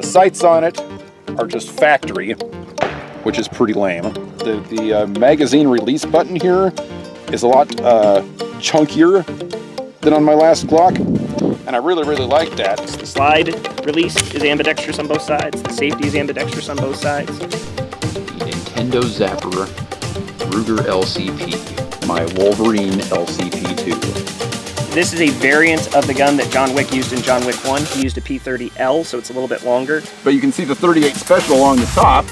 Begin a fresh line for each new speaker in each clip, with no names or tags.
The sights on it are just factory, which is pretty lame. The magazine release button here is a lot chunkier than on my last Glock, and I really like that.
The slide release is ambidextrous on both sides. The safety is ambidextrous on both sides.
The Nintendo Zapper Ruger LCP, my Wolverine LCP2.
This is a variant of the gun that John Wick used in John Wick 1. He used a P30L, so it's a little bit longer.
But you can see the 38 Special along the top,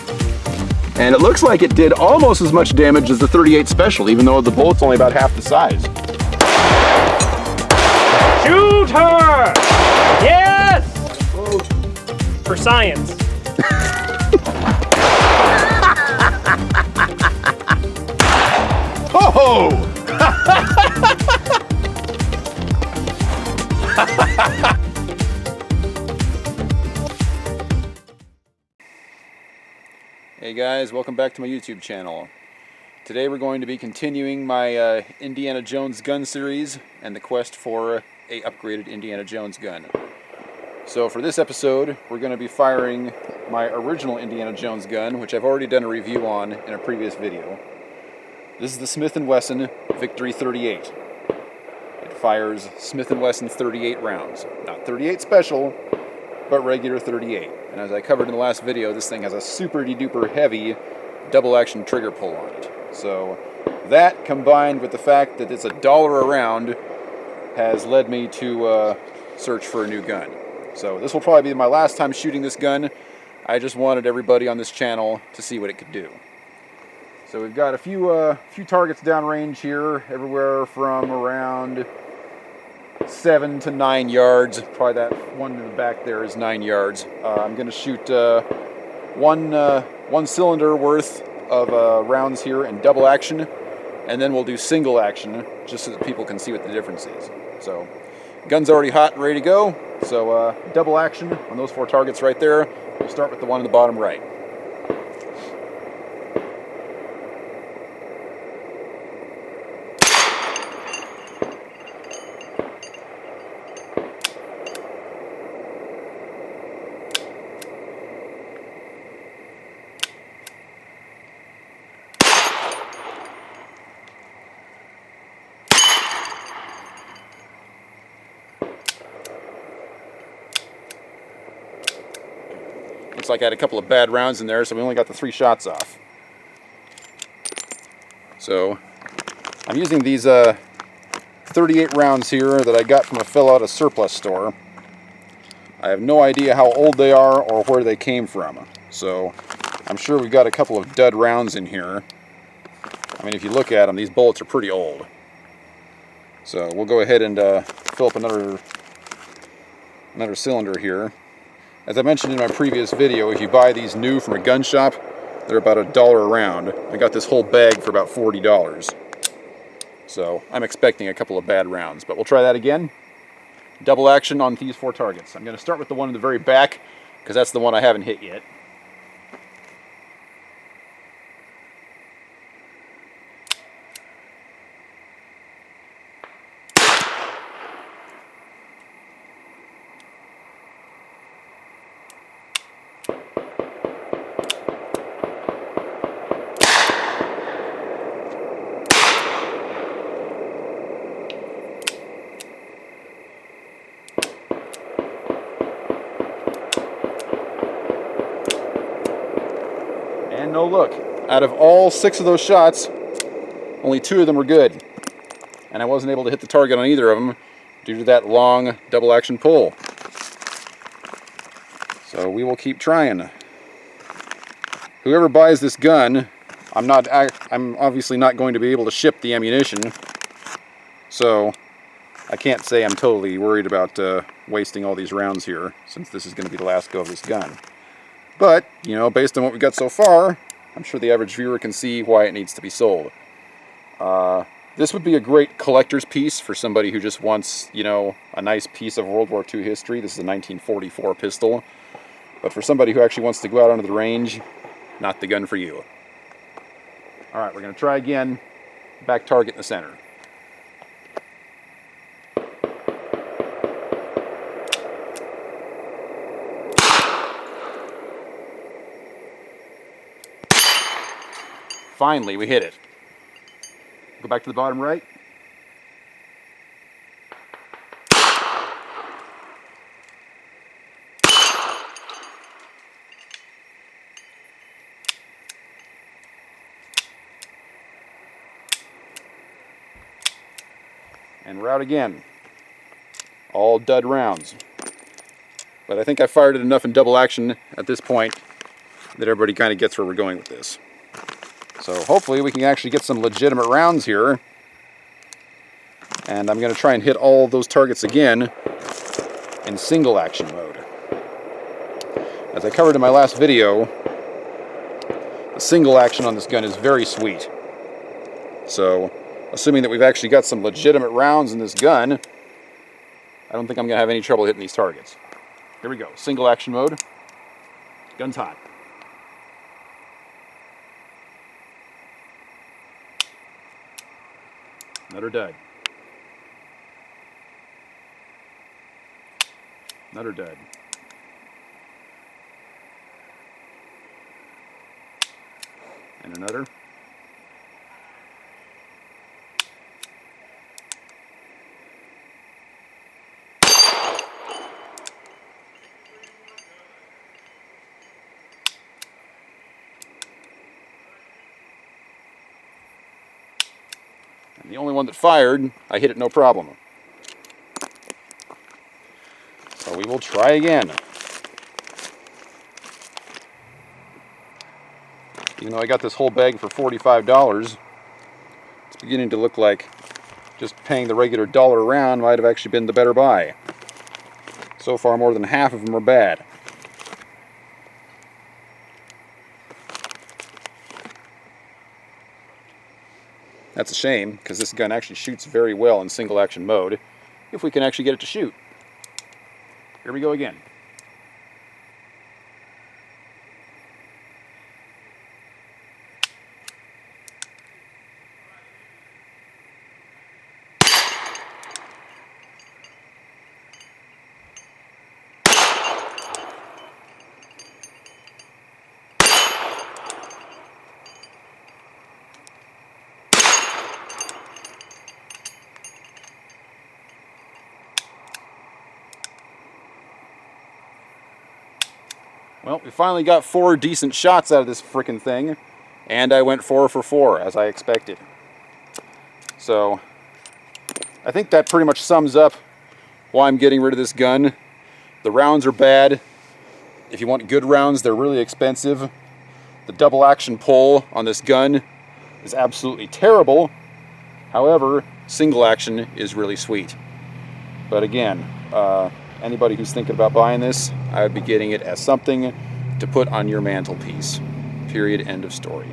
and it looks like it did almost as much damage as the 38 Special, even though the bullet's only about half the size.
Shoot her! Yes! For science.
Oh! Hey guys, welcome back to my YouTube channel. Today we're going to be continuing my Indiana Jones gun series and the quest for a upgraded Indiana Jones gun. So for this episode, we're going to be firing my original Indiana Jones gun, which I've already done a review on in a previous video. This is the Smith & Wesson Victory 38. It fires Smith & Wesson 38 rounds. Not 38 Special, but regular 38. And as I covered in the last video, this thing has a super duper heavy double action trigger pull on it. So that, combined with the fact that it's $1 a round, has led me to search for a new gun. So this will probably be my last time shooting this gun. I just wanted everybody on this channel to see what it could do. So we've got a few targets downrange here, everywhere from around 7 to 9 yards. Probably that one in the back there is 9 yards. I'm going to shoot one cylinder worth of rounds here in double action, and then we'll do single action just so that people can see what the difference is. So gun's already hot and ready to go. So double action on those 4 targets right there. We'll start with the one in the bottom right. Looks like I had a couple of bad rounds in there, so we only got the 3 shots off. So I'm using these 38 rounds here that I got from a fellow at a surplus store. I have no idea how old they are or where they came from. So I'm sure we've got a couple of dud rounds in here. I mean, if you look at them, these bullets are pretty old. So we'll go ahead and fill up another cylinder here. As I mentioned in my previous video, if you buy these new from a gun shop, they're about $1 a round. I got this whole bag for about $40. So I'm expecting a couple of bad rounds, but we'll try that again. Double action on these 4 targets. I'm going to start with the one in the very back, because that's the one I haven't hit yet. And no look, out of all 6 of those shots, only 2 of them were good. And I wasn't able to hit the target on either of them due to that long double action pull. So we will keep trying. Whoever buys this gun, I'm obviously not going to be able to ship the ammunition. So I can't say I'm totally worried about wasting all these rounds here, since this is going to be the last go of this gun. But, you know, based on what we've got so far, I'm sure the average viewer can see why it needs to be sold. This would be a great collector's piece for somebody who just wants, you know, a nice piece of World War II history. This is a 1944 pistol. But for somebody who actually wants to go out onto the range, not the gun for you. Alright, we're going to try again. Back target in the center. Finally, we hit it. Go back to the bottom right. And we're out again. All dud rounds. But I think I fired it enough in double action at this point that everybody kind of gets where we're going with this. So hopefully we can actually get some legitimate rounds here. And I'm going to try and hit all those targets again in single action mode. As I covered in my last video, the single action on this gun is very sweet. So, assuming that we've actually got some legitimate rounds in this gun, I don't think I'm going to have any trouble hitting these targets. Here we go, single action mode. Gun's hot. Another dud. Another dud. And another. And the only one that fired, I hit it no problem. So we will try again. Even though I got this whole bag for $45, it's beginning to look like just paying the regular dollar a round might have actually been the better buy. So far, more than half of them are bad. That's a shame, because this gun actually shoots very well in single action mode, if we can actually get it to shoot. Here we go again. Well, we finally got 4 decent shots out of this frickin' thing, and I went 4 for 4, as I expected. So, I think that pretty much sums up why I'm getting rid of this gun. The rounds are bad. If you want good rounds, they're really expensive. The double action pull on this gun is absolutely terrible. However, single action is really sweet. But again, anybody who's thinking about buying this, I would be getting it as something to put on your mantelpiece. Period. End of story.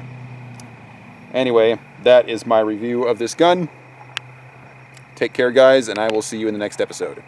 Anyway, that is my review of this gun. Take care, guys, and I will see you in the next episode.